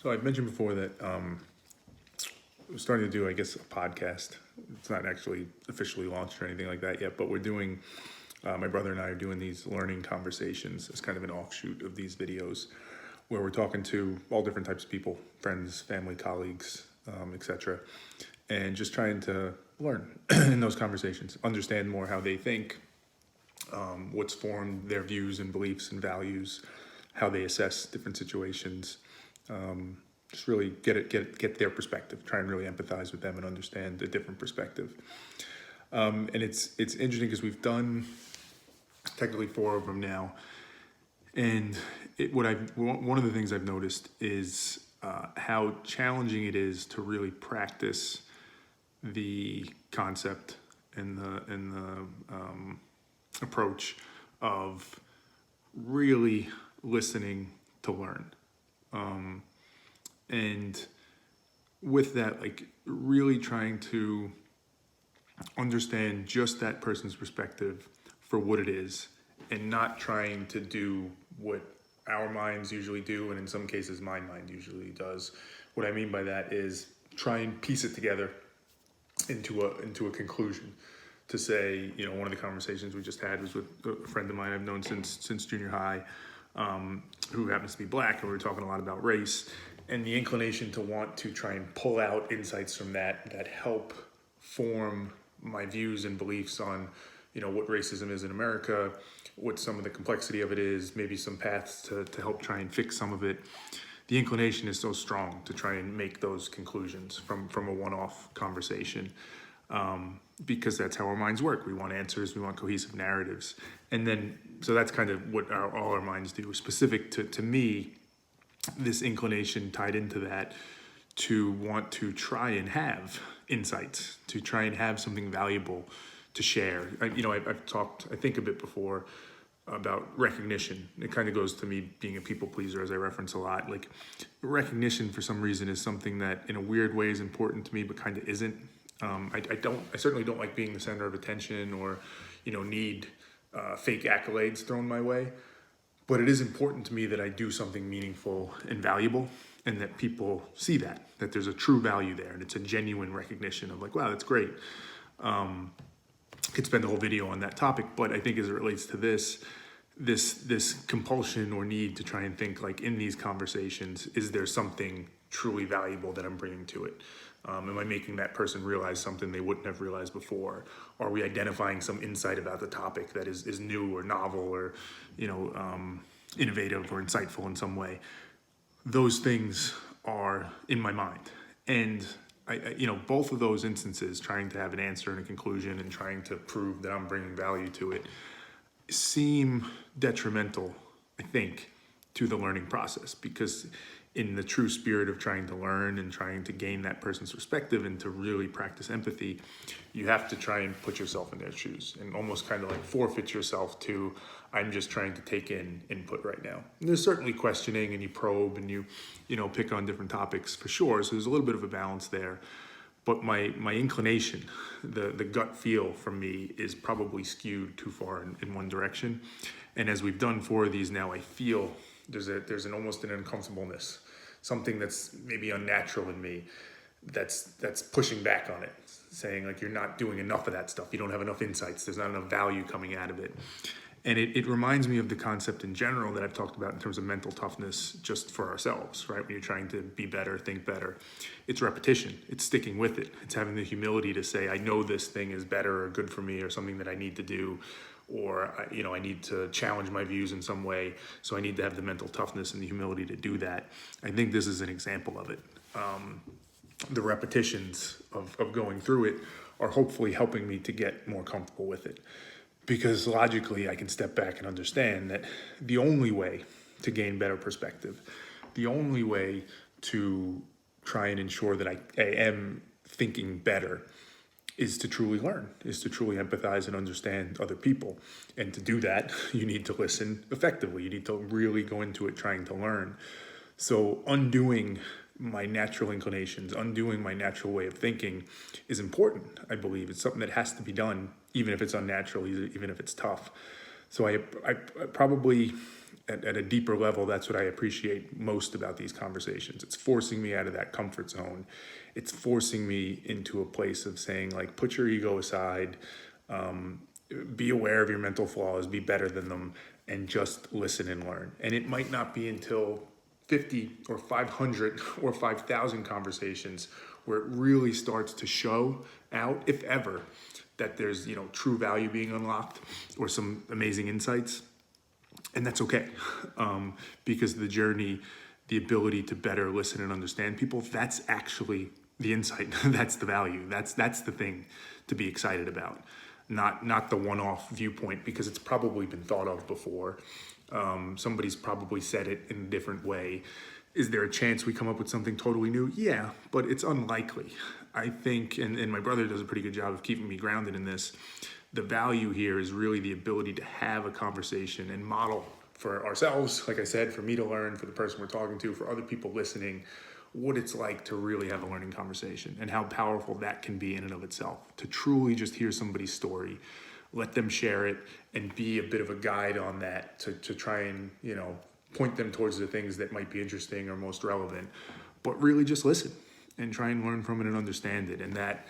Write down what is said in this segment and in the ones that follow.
So I've mentioned before that we're starting to do, I guess, a podcast. It's not actually officially launched or anything like that yet, but we're doing, my brother and I are doing these learning conversations as kind of an offshoot of these videos where we're talking to all different types of people, friends, family, colleagues, etc. And just trying to learn in those conversations, understand more how they think, what's formed their views and beliefs and values, how they assess different situations. Just really get their perspective, try and really empathize with them and understand a different perspective. And it's interesting because we've done technically 4 of them now. And one of the things I've noticed is how challenging it is to really practice the concept and the approach of really listening to learn. And with that, like really trying to understand just that person's perspective for what it is and not trying to do what our minds usually do, and in some cases my mind usually does. What I mean by that is try and piece it together into a conclusion. To say, one of the conversations we just had was with a friend of mine I've known since junior high, who happens to be black, and we were talking a lot about race, and the inclination to want to try and pull out insights from that help form my views and beliefs on, what racism is in America, what some of the complexity of it is, maybe some paths to help try and fix some of it. The inclination is so strong to try and make those conclusions from a one-off conversation, because that's how our minds work. We want answers, we want cohesive narratives. And then, so that's kind of what all our minds do. Specific to me, this inclination tied into that to want to try and have insights, to try and have something valuable to share. I've talked, I think, a bit before about recognition. It kind of goes to me being a people pleaser, as I reference a lot. Like, recognition for some reason is something that in a weird way is important to me, but kind of isn't. I certainly don't like being the center of attention or, need fake accolades thrown my way. But it is important to me that I do something meaningful and valuable, and that people see that there's a true value there, and it's a genuine recognition of like, wow, that's great. Could spend the whole video on that topic, but I think as it relates to this compulsion or need to try and think, like, in these conversations, is there something truly valuable that I'm bringing to it? Am I making that person realize something they wouldn't have realized before? Are we identifying some insight about the topic that is new or novel or, innovative or insightful in some way? Those things are in my mind. And both of those instances, trying to have an answer and a conclusion and trying to prove that I'm bringing value to it, seem detrimental, I think, to the learning process, because in the true spirit of trying to learn and trying to gain that person's perspective and to really practice empathy, you have to try and put yourself in their shoes and almost kind of like forfeit yourself to, I'm just trying to take in input right now. And there's certainly questioning, and you probe, and you pick on different topics for sure. So there's a little bit of a balance there. But my inclination, the gut feel from me, is probably skewed too far in one direction. And as we've done 4 of these now, I feel there's an almost an uncomfortableness, something that's maybe unnatural in me, that's pushing back on it, saying like, you're not doing enough of that stuff. You don't have enough insights. There's not enough value coming out of it. And it reminds me of the concept in general that I've talked about in terms of mental toughness just for ourselves, right? When you're trying to be better, think better, it's repetition, it's sticking with it. It's having the humility to say, I know this thing is better or good for me or something that I need to do, or, I need to challenge my views in some way. So I need to have the mental toughness and the humility to do that. I think this is an example of it. The repetitions of going through it are hopefully helping me to get more comfortable with it. Because logically, I can step back and understand that the only way to gain better perspective, the only way to try and ensure that I am thinking better, is to truly learn, is to truly empathize and understand other people. And to do that, you need to listen effectively. You need to really go into it trying to learn. So undoing my natural inclinations, undoing my natural way of thinking is important, I believe. It's something that has to be done, even if it's unnatural, even if it's tough. So I probably at a deeper level, that's what I appreciate most about these conversations. It's forcing me out of that comfort zone. It's forcing me into a place of saying, like, put your ego aside, be aware of your mental flaws, be better than them, and just listen and learn. And it might not be until 50 or 500 or 5,000 conversations where it really starts to show out, if ever, that there's, true value being unlocked or some amazing insights. And that's okay, because the journey, the ability to better listen and understand people, that's actually the insight. That's the value. That's the thing to be excited about, not the one-off viewpoint, because it's probably been thought of before. Somebody's probably said it in a different way. Is there a chance we come up with something totally new? Yeah, but it's unlikely. I think, and my brother does a pretty good job of keeping me grounded in this, the value here is really the ability to have a conversation and model for ourselves, like I said, for me to learn, for the person we're talking to, for other people listening, what it's like to really have a learning conversation and how powerful that can be in and of itself. To truly just hear somebody's story, let them share it, and be a bit of a guide on that to try and, point them towards the things that might be interesting or most relevant, but really just listen and try and learn from it and understand it. And that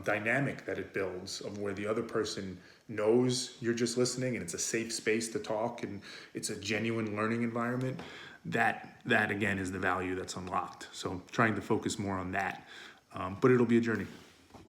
dynamic that it builds of where the other person knows you're just listening and it's a safe space to talk and it's a genuine learning environment, that again is the value that's unlocked. So trying to focus more on that, but it'll be a journey.